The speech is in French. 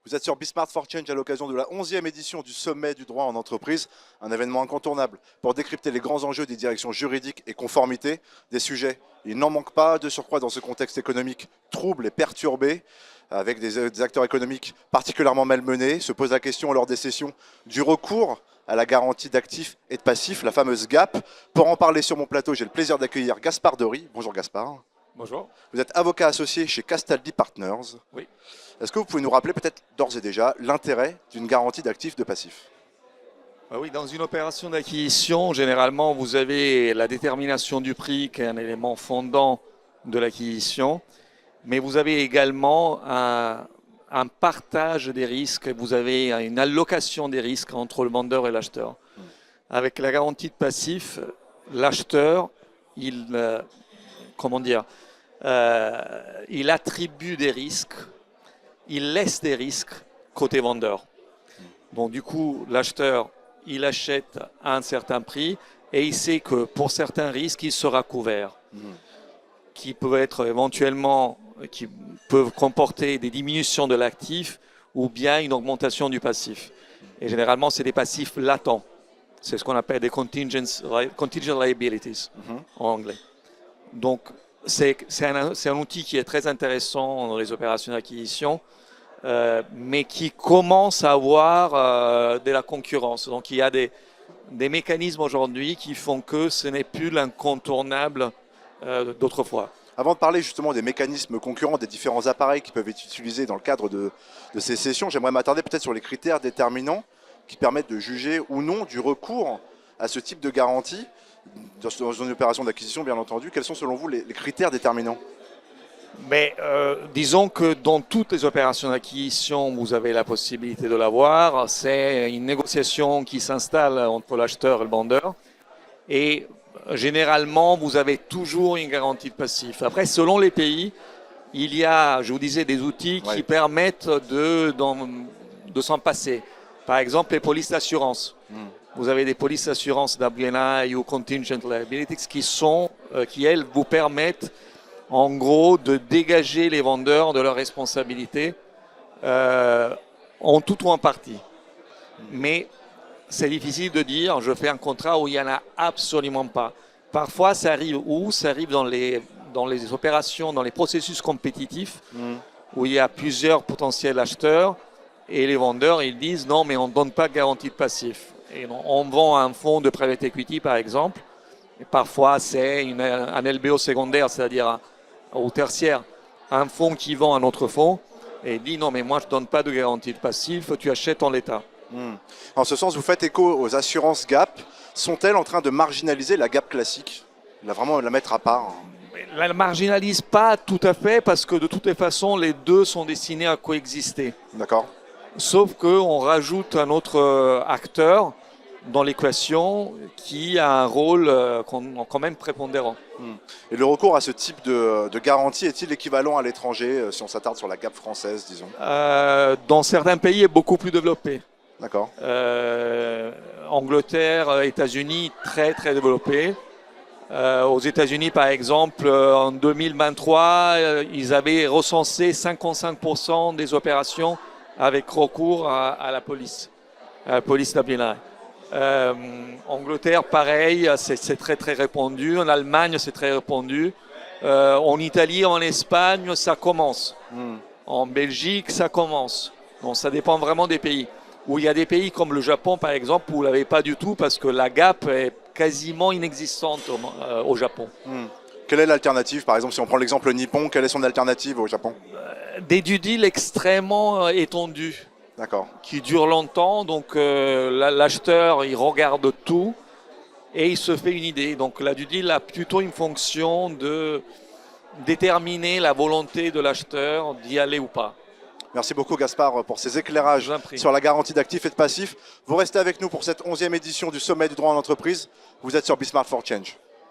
Vous êtes sur Bismart for Change à l'occasion de la 11e édition du Sommet du droit en entreprise, un événement incontournable pour décrypter les grands enjeux des directions juridiques et conformité des sujets. Il n'en manque pas, de surcroît dans ce contexte économique trouble et perturbé, avec des acteurs économiques particulièrement malmenés. Se pose la question lors des sessions du recours à la garantie d'actifs et de passifs, la fameuse GAP. Pour en parler sur mon plateau, j'ai le plaisir d'accueillir Gaspard Dery. Bonjour Gaspard. Bonjour. Vous êtes avocat associé chez Castaldi Partners. Oui. Est-ce que vous pouvez nous rappeler peut-être d'ores et déjà l'intérêt d'une garantie d'actifs de passifs? Oui, dans une opération d'acquisition, généralement, vous avez la détermination du prix qui est un élément fondant de l'acquisition, mais vous avez également un partage des risques, vous avez une allocation des risques entre le vendeur et l'acheteur. Avec la garantie de passif, l'acheteur, il attribue des risques, il laisse des risques côté vendeur. Donc du coup, l'acheteur, il achète à un certain prix et il sait que pour certains risques, il sera couvert, qui peuvent être éventuellement, qui peuvent comporter des diminutions de l'actif ou bien une augmentation du passif. Et généralement, c'est des passifs latents. C'est ce qu'on appelle des contingent liabilities en anglais. Donc, c'est un outil qui est très intéressant dans les opérations d'acquisition, mais qui commence à avoir de la concurrence. Donc il y a des mécanismes aujourd'hui qui font que ce n'est plus l'incontournable d'autrefois. Avant de parler justement des mécanismes concurrents, des différents appareils qui peuvent être utilisés dans le cadre de ces sessions, j'aimerais m'attarder peut-être sur les critères déterminants qui permettent de juger ou non du recours à ce type de garantie dans une opération d'acquisition, bien entendu. Quels sont selon vous les critères déterminants? Mais disons que dans toutes les opérations d'acquisition, vous avez la possibilité de l'avoir. C'est une négociation qui s'installe entre l'acheteur et le vendeur. Et généralement, vous avez toujours une garantie de passif. Après, selon les pays, il y a, je vous disais, des outils qui permettent de s'en passer. Par exemple, les polices d'assurance. Vous avez des polices d'assurance WNI ou Contingent Liabilities qui, elles, vous permettent en gros de dégager les vendeurs de leurs responsabilités en tout ou en partie. Mais c'est difficile de dire je fais un contrat où il n'y en a absolument pas. Parfois ça arrive où? Ça arrive dans les opérations, dans les processus compétitifs où il y a plusieurs potentiels acheteurs et les vendeurs ils disent non mais on ne donne pas de garantie de passif. Et on vend un fonds de private equity par exemple, et parfois c'est un LBO secondaire, c'est-à-dire au tertiaire, un fonds qui vend un autre fonds et dit non mais moi je ne donne pas de garantie de passif, tu achètes en l'état. En ce sens, vous faites écho aux assurances GAP. Sont-elles en train de marginaliser la GAP classique, vraiment la mettre à part? Elle ne la marginalise pas tout à fait parce que de toutes les façons les deux sont destinés à coexister. D'accord. Sauf qu'on rajoute un autre acteur dans l'équation qui a un rôle quand même prépondérant. Et le recours à ce type de garantie est-il équivalent à l'étranger, si on s'attarde sur la GAP française, disons? Dans certains pays, il est beaucoup plus développé. D'accord. Angleterre, États-Unis, très très développé. Aux États-Unis, par exemple, en 2023, ils avaient recensé 55% des opérations avec recours à la police WNI. Angleterre, pareil, c'est très très répandu. En Allemagne, c'est très répandu. En Italie, en Espagne, ça commence. En Belgique, ça commence. Donc ça dépend vraiment des pays. Où il y a des pays comme le Japon, par exemple, où vous ne l'avez pas du tout parce que la GAP est quasiment inexistante au Japon. Quelle est l'alternative? Par exemple, si on prend l'exemple nippon, quelle est son alternative au Japon? Des due deals extrêmement étendus. D'accord. Qui durent longtemps, donc l'acheteur il regarde tout et il se fait une idée. Donc la due deal a plutôt une fonction de déterminer la volonté de l'acheteur d'y aller ou pas. Merci beaucoup Gaspard pour ces éclairages sur la garantie d'actifs et de passifs. Vous restez avec nous pour cette 11e édition du Sommet du droit en entreprise. Vous êtes sur Bismart for Change.